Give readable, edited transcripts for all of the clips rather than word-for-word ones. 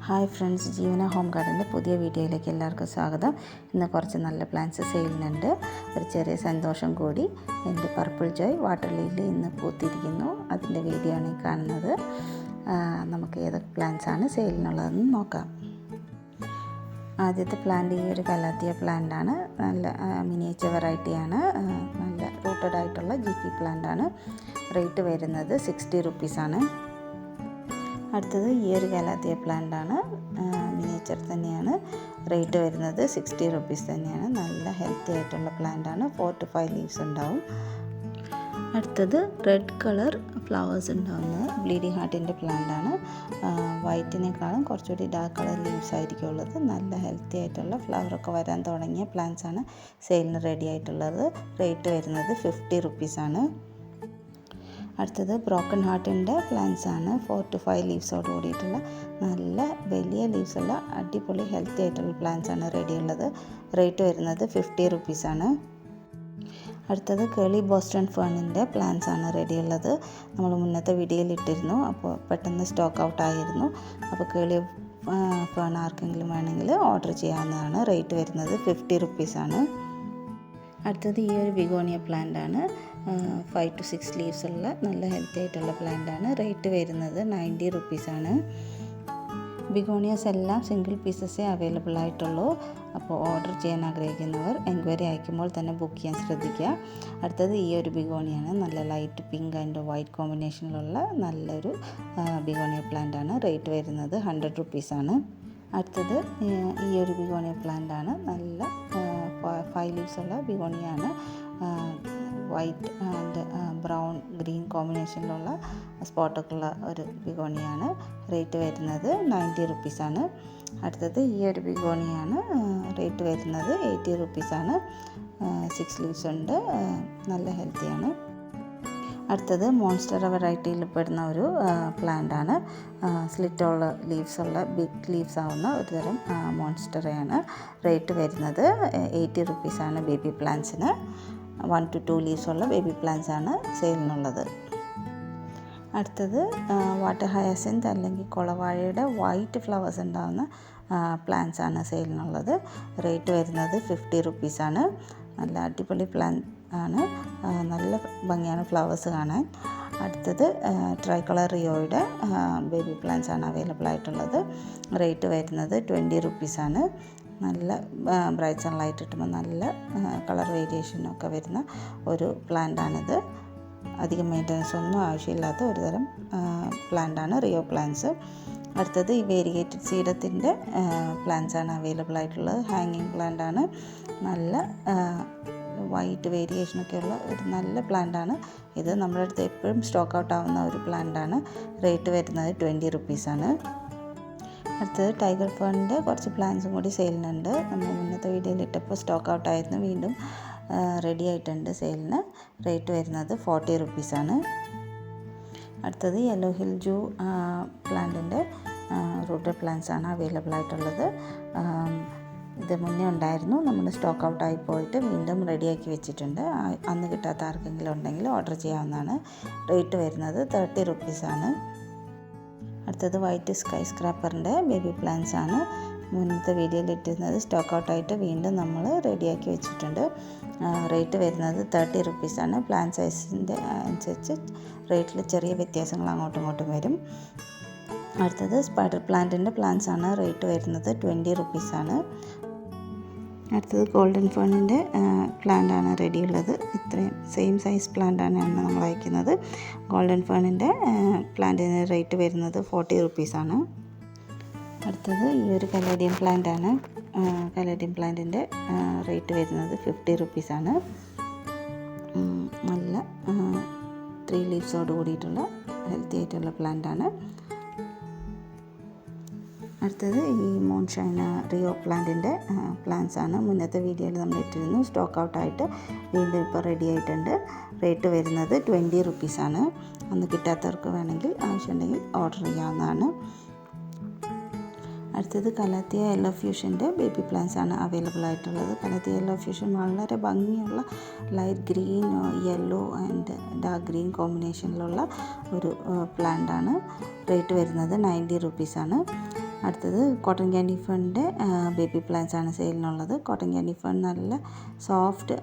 Hi friends, ജീവന home ഗാർഡൻ്റെ പുതിയ വീഡിയോയിലേക്ക് എല്ലാവർക്കും സ്വാഗതം. ഇന്ന് കുറച്ച് നല്ല പ്ലാന്റ്സ് സെയിലിനുണ്ട്. ഒരു ചെറിയ സന്തോഷം കൂടി, എൻ്റെ പർപ്പിൾ ജോയ് വാട്ടർ ലില്ലി ഇന്ന് പൂത്തിരിക്കുന്നു. അതിൻ്റെ വീഡിയോ ആണ് ഈ കാണുന്നത്. നമുക്ക് ഏതൊക്കെ പ്ലാന്റ്സ് ആണ് സെയിലിനുള്ളതെന്ന് നോക്കാം. ആദ്യത്തെ പ്ലാന്റ് ഈ ഒരു കലാത്തിയ പ്ലാന്റാണ്. നല്ല മിനിയേച്ചർ വെറൈറ്റിയാണ്. നല്ല റൂട്ടഡ് ആയിട്ടുള്ള GP പ്ലാന്റാണ്. റേറ്റ് വരുന്നത് 60 റുപ്പീസാണ്. അടുത്തത് ഈ ഒരു കലാത്തിയ പ്ലാന്റാണ്. മിനിയേച്ചർ തന്നെയാണ്. റേറ്റ് വരുന്നത് 60 റുപ്പീസ് തന്നെയാണ്. നല്ല ഹെൽത്തി ആയിട്ടുള്ള പ്ലാന്റാണ്. 4 to 5 ലീവ്സ് ഉണ്ടാവും. അടുത്തത് റെഡ് കളർ ഫ്ലവേഴ്സ് ഉണ്ടാവുന്ന ബ്ലീഡിങ് ഹാർട്ടിൻ്റെ പ്ലാന്റാണ്. വൈറ്റിനേക്കാളും കുറച്ചുകൂടി ഡാർക്ക് കളർ ലീവ്സ് ആയിരിക്കും ഉള്ളത്. നല്ല ഹെൽത്തി ആയിട്ടുള്ള ഫ്ലവറൊക്കെ വരാൻ തുടങ്ങിയ പ്ലാന്റ്സ് ആണ് സെയിലിന് റെഡി ആയിട്ടുള്ളത്. റേറ്റ് വരുന്നത് 50 റുപ്പീസാണ്. അടുത്തത് ബ്രോക്കൺ ഹാർട്ടിൻ്റെ പ്ലാന്റ്സ് ആണ്. 4 to 5 ലീവ്സോട് കൂടിയിട്ടുള്ള നല്ല വലിയ ലീവ്സുള്ള അടിപൊളി ഹെൽത്തി ആയിട്ടുള്ള പ്ലാന്റ്സ് ആണ് റെഡി ഉള്ളത്. റേറ്റ് വരുന്നത് 50 റുപ്പീസാണ്. അടുത്തത് കേളി ബോസ്റ്റൺ ഫേണിൻ്റെ പ്ലാന്റ്സ് ആണ് റെഡി ഉള്ളത്. നമ്മൾ മുന്നത്തെ വീഡിയോയിൽ ഇട്ടിരുന്നു. അപ്പോൾ പെട്ടെന്ന് സ്റ്റോക്ക് ഔട്ട് ആയിരുന്നു. അപ്പോൾ കേളി ഫേൺ ആർക്കെങ്കിലും വേണമെങ്കിൽ ഓർഡർ ചെയ്യാവുന്നതാണ്. റേറ്റ് വരുന്നത് 50 റുപ്പീസാണ്. അടുത്തത് ഈ ഒരു ബിഗോണിയ പ്ലാന്റ് ആണ്. 5 to 6 ലീവ്സ് ഉള്ള നല്ല ഹെൽത്തി ആയിട്ടുള്ള പ്ലാന്റ് ആണ്. റേറ്റ് വരുന്നത് 90 റുപ്പീസാണ്. ബിഗോണിയസ് എല്ലാം സിംഗിൾ പീസസേ അവൈലബിൾ ആയിട്ടുള്ളൂ. അപ്പോൾ ഓർഡർ ചെയ്യാൻ ആഗ്രഹിക്കുന്നവർ എൻക്വയറി അയക്കുമ്പോൾ തന്നെ ബുക്ക് ചെയ്യാൻ ശ്രദ്ധിക്കുക. അടുത്തത് ഈ ഒരു ബിഗോണിയാണ്. നല്ല ലൈറ്റ് പിങ്ക് ആൻഡ് വൈറ്റ് കോമ്പിനേഷനിലുള്ള നല്ലൊരു ബിഗോണിയ പ്ലാന്റ് ആണ്. റേറ്റ് വരുന്നത് 100 റുപ്പീസാണ്. അടുത്തത് ഈ ഒരു ബിഗോണിയ പ്ലാന്റ് ആണ്. നല്ല 5 ലീവ്സ് ഉള്ള ബിഗോണിയാണ്. വൈറ്റ് ആൻഡ് ബ്രൗൺ ഗ്രീൻ കോമ്പിനേഷനിലുള്ള സ്പോട്ടൊക്കെ ഉള്ള ഒരു ബിഗോണിയാണ്. റേറ്റ് വരുന്നത് 90 റുപ്പീസാണ്. അടുത്തത് ഈ ഒരു ബിഗോണിയാണ്. റേറ്റ് വരുന്നത് 80 റുപ്പീസാണ്. 6 ലീവ്സ് ഉണ്ട്. നല്ല ഹെൽത്തിയാണ്. അടുത്തത് മോൺസ്റ്റർ വെറൈറ്റിയിൽ പെടുന്ന ഒരു പ്ലാന്റ് ആണ്. സ്ലിറ്റുള്ള ലീവ്സ് ഉള്ള ബിഗ് ലീവ്സ് ആവുന്ന ഒരു തരം മോൺസ്റ്ററയാണ്. റേറ്റ് വരുന്നത് 80 റുപ്പീസാണ്. ബേബി പ്ലാന്റ്സിന് 1 to 2 ലീവ്സ് ഉള്ള ബേബി പ്ലാന്റ്സ് ആണ് സെയിലിനുള്ളത്. അടുത്തത് വാട്ടർ ഹയാസിന്ത് അല്ലെങ്കിൽ കുളവാഴയുടെ വൈറ്റ് ഫ്ലവേഴ്സ് ഉണ്ടാകുന്ന പ്ലാന്റ്സ് ആണ് സെയിലിനുള്ളത്. റേറ്റ് വരുന്നത് 50 റുപ്പീസാണ്. നല്ല അടിപൊളി പ്ലാന്റ് ആണ്. നല്ല ഭംഗിയാണ് ഫ്ലവേഴ്സ് കാണാൻ. അടുത്തത് ട്രൈ കളർ റിയോയുടെ ബേബി പ്ലാന്റ്സ് ആണ് അവൈലബിൾ ആയിട്ടുള്ളത്. റേറ്റ് വരുന്നത് 20 റുപ്പീസാണ്. നല്ല ബ്രൈറ്റ് സൺലൈറ്റ് കിട്ടുമ്പോൾ നല്ല കളർ വേരിയേഷനൊക്കെ വരുന്ന ഒരു പ്ലാന്റാണിത്. അധികം മെയിൻ്റനൻസ് ഒന്നും ആവശ്യമില്ലാത്ത ഒരു തരം പ്ലാന്റാണ് റിയോ പ്ലാന്റ്സ്. അടുത്തത് ഈ വേരിഗേറ്റഡ് സീഡത്തിൻ്റെ പ്ലാന്റ്സ് ആണ് അവൈലബിൾ ആയിട്ടുള്ളത്. ഹാങ്ങിങ് പ്ലാന്റാണ്. നല്ല വൈറ്റ് വേരിയേഷനൊക്കെയുള്ള ഒരു നല്ല പ്ലാന്റാണ് ഇത്. നമ്മുടെ അടുത്ത് എപ്പോഴും സ്റ്റോക്ക് ഔട്ട് ആവുന്ന ഒരു പ്ലാന്റാണ്. റേറ്റ് വരുന്നത് 20 റുപ്പീസാണ്. അടുത്തത് ടൈഗർ ഫേണിൻ്റെ കുറച്ച് പ്ലാന്റ്സും കൂടി സെയിലിനുണ്ട്. നമ്മൾ മുന്നത്തെ വീഡിയോയിൽ ഇട്ടപ്പോൾ സ്റ്റോക്ക് ഔട്ട് ആയിരുന്നു. വീണ്ടും റെഡി ആയിട്ടുണ്ട് സെയിലിന്. റേറ്റ് വരുന്നത് 40 റുപ്പീസാണ്. അടുത്തത് യെല്ലോ ഹിൽ ജൂ പ്ലാന്റിൻ്റെ റൂട്ടഡ് പ്ലാന്റ്സ് ആണ് അവൈലബിൾ ആയിട്ടുള്ളത്. ഇത് മുന്നേ ഉണ്ടായിരുന്നു. നമ്മൾ സ്റ്റോക്ക് ഔട്ടായി പോയിട്ട് വീണ്ടും റെഡിയാക്കി വെച്ചിട്ടുണ്ട്. അന്ന് കിട്ടാത്ത ആർക്കെങ്കിലും ഉണ്ടെങ്കിൽ ഓർഡർ ചെയ്യാവുന്നതാണ്. റേറ്റ് വരുന്നത് 30 റുപ്പീസാണ്. അടുത്തത് വൈറ്റ് സ്കൈ സ്ക്രാപ്പറിൻ്റെ ബേബി പ്ലാന്റ്സ് ആണ്. മുന്നത്തെ വീഡിയോയിൽ ഇട്ടിരുന്നത് സ്റ്റോക്ക് ഔട്ടായിട്ട് വീണ്ടും നമ്മൾ റെഡിയാക്കി വെച്ചിട്ടുണ്ട്. റേറ്റ് വരുന്നത് 30 റുപ്പീസാണ്. പ്ലാന്റ് സൈസിൻ്റെ അനുസരിച്ച് റേറ്റിൽ ചെറിയ വ്യത്യാസങ്ങൾ അങ്ങോട്ടും ഇങ്ങോട്ടും വരും. അടുത്തത് സ്പൈഡർ പ്ലാന്റിൻ്റെ പ്ലാന്റ്സ് ആണ്. റേറ്റ് വരുന്നത് 20 റുപ്പീസാണ്. അടുത്തത് ഗോൾഡൻ ഫേണിൻ്റെ പ്ലാന്റാണ് റെഡി ഉള്ളത്. ഇത്രയും സെയിം സൈസ് പ്ലാന്റാണ് നമ്മൾ അയക്കുന്നത്. ഗോൾഡൻ ഫേണിൻ്റെ പ്ലാന്റിന് റേറ്റ് വരുന്നത് 40 റുപ്പീസാണ്. അടുത്തത് ഈ ഒരു കലേഡിയം പ്ലാന്റാണ്. കലേഡിയം പ്ലാന്റിൻ്റെ റേറ്റ് വരുന്നത് 50 റുപ്പീസാണ്. നല്ല 3 ലീവ്സോട് കൂടിയിട്ടുള്ള ഹെൽത്തി ആയിട്ടുള്ള പ്ലാന്റാണ്. അടുത്തത് ഈ മൂൺഷൈൻ റിയോ പ്ലാന്റിൻ്റെ പ്ലാന്റ്സ് ആണ്. മുന്നത്തെ വീഡിയോയിൽ നമ്മൾ ഇട്ടിരുന്നു. സ്റ്റോക്ക് ഔട്ടായിട്ട് വീണ്ടും ഇപ്പോൾ റെഡി ആയിട്ടുണ്ട്. റേറ്റ് വരുന്നത് 20 റുപ്പീസാണ്. അന്ന് കിട്ടാത്തവർക്ക് വേണമെങ്കിൽ ആവശ്യമുണ്ടെങ്കിൽ ഓർഡർ ചെയ്യാവുന്നതാണ്. അടുത്തത് കലാത്തിയ യെല്ലോ ഫ്യൂഷൻ്റെ ബേബി പ്ലാന്റ്സ് ആണ് അവൈലബിൾ ആയിട്ടുള്ളത്. കലാത്തിയ യെല്ലോ ഫ്യൂഷൻ വളരെ ഭംഗിയുള്ള light green, yellow and dark green കോമ്പിനേഷനിലുള്ള ഒരു പ്ലാന്റ് ആണ്. റേറ്റ് വരുന്നത് 90 റുപ്പീസാണ്. അടുത്തത് കോട്ടൺ ക്യാൻഡി ഫേണിൻ്റെ ബേബി പ്ലാന്റ്സ് ആണ് സെയിലിനുള്ളത്. കോട്ടൺ ക്യാൻഡി ഫേൺ നല്ല സോഫ്റ്റ്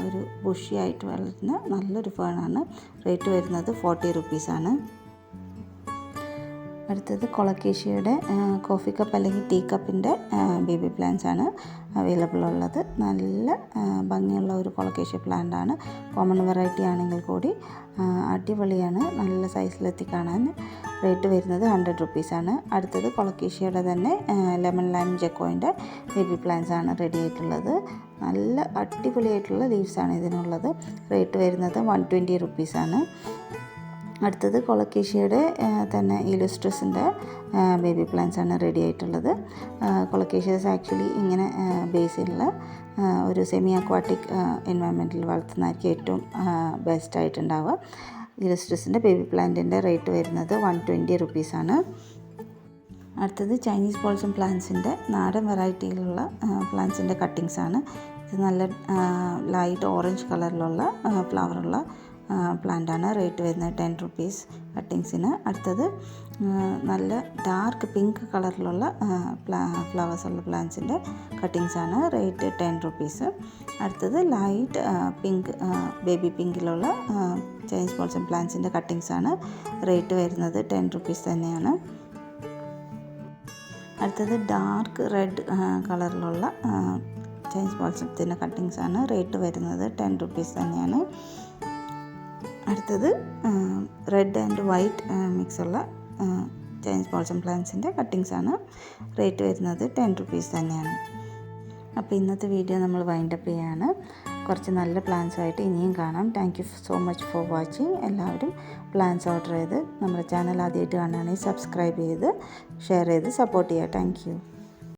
ഒരു ബുഷി ആയിട്ട് വളരുന്ന നല്ലൊരു ഫേണാണ്. റേറ്റ് വരുന്നത് 40 റുപ്പീസാണ്. അടുത്തത് കൊളക്കേഷ്യയുടെ കോഫി കപ്പ് അല്ലെങ്കിൽ ടീ കപ്പിൻ്റെ ബേബി പ്ലാന്റ്സ് ആണ് അവൈലബിൾ ഉള്ളത്. നല്ല ഭംഗിയുള്ള ഒരു കൊളക്കേഷ്യ പ്ലാന്റ് ആണ്. കോമൺ വെറൈറ്റി ആണെങ്കിൽ കൂടി അടിപൊളിയാണ്, നല്ല സൈസിലെത്തി കാണാൻ. റേറ്റ് വരുന്നത് 100 റുപ്പീസാണ്. അടുത്തത് കൊളക്കേഷ്യയുടെ തന്നെ ലെമൺ ലൈം ജെക്കോയിൻ്റെ ബേബി പ്ലാന്റ്സ് ആണ് റെഡി ആയിട്ടുള്ളത്. നല്ല അടിപൊളിയായിട്ടുള്ള ലീവ്സാണ് ഇതിനുള്ളത്. റേറ്റ് വരുന്നത് 120 റുപ്പീസാണ്. അടുത്തത് കൊളക്കേഷ്യയുടെ തന്നെ ഇലുസ്ട്രസിൻ്റെ ബേബി പ്ലാന്റ്സ് ആണ് റെഡി ആയിട്ടുള്ളത്. കൊളക്കേഷ്യസ് ആക്ച്വലി ഇങ്ങനെ ബേസിലുള്ള ഒരു സെമി അക്വാട്ടിക് എൻവയൺമെൻറ്റിൽ വളർത്തുന്നതായിരിക്കും ഏറ്റവും ബെസ്റ്റ് ആയിട്ടുണ്ടാവുക. ഇലുസ്ട്രസിൻ്റെ ബേബി പ്ലാന്റിൻ്റെ റേറ്റ് വരുന്നത് 120 റുപ്പീസാണ്. അടുത്തത് ചൈനീസ് ബോൾസം പ്ലാന്റ്സിൻ്റെ നാടൻ വെറൈറ്റിയിലുള്ള പ്ലാന്റ്സിൻ്റെ കട്ടിങ്സ് ആണ്. ഇത് നല്ല ലൈറ്റ് ഓറഞ്ച് കളറിലുള്ള ഫ്ലവറുള്ള പ്ലാന്റാണ്. റേറ്റ് വരുന്നത് 10 റുപ്പീസ് കട്ടിങ്സിന്. അടുത്തത് നല്ല ഡാർക്ക് പിങ്ക് കളറിലുള്ള ഫ്ലവേഴ്സുള്ള പ്ലാന്റ്സിൻ്റെ കട്ടിങ്സാണ്. Rate 10 rupees. അടുത്തത് ലൈറ്റ് പിങ്ക് ബേബി പിങ്കിലുള്ള ചൈനീസ് ബോൾസം പ്ലാന്റ്സിൻ്റെ കട്ടിങ്സാണ്. റേറ്റ് വരുന്നത് 10 റുപ്പീസ് തന്നെയാണ്. അടുത്തത് ഡാർക്ക് റെഡ് കളറിലുള്ള ചൈനീസ് ബോൾസത്തിൻ്റെ കട്ടിങ്സാണ്. റേറ്റ് വരുന്നത് 10 റുപ്പീസ് തന്നെയാണ്. അടുത്തത് റെഡ് ആൻഡ് വൈറ്റ് മിക്സുള്ള ചൈനീസ് ബോൾസം പ്ലാന്റ്സിൻ്റെ കട്ടിങ്സാണ്. റേറ്റ് വരുന്നത് 10 റുപ്പീസ് തന്നെയാണ്. അപ്പോൾ ഇന്നത്തെ വീഡിയോ നമ്മൾ വൈൻഡപ്പ് ചെയ്യാണ്. കുറച്ച് നല്ല പ്ലാന്റ്സ് ആയിട്ട് ഇനിയും കാണാം. Thank you so much for watching. എല്ലാവരും പ്ലാന്റ്സ് ഓർഡർ ചെയ്ത് നമ്മുടെ ചാനൽ ആദ്യമായിട്ട് കാണുകയാണെങ്കിൽ സബ്സ്ക്രൈബ് ചെയ്ത് ഷെയർ ചെയ്ത് സപ്പോർട്ട് ചെയ്യുക. Thank you.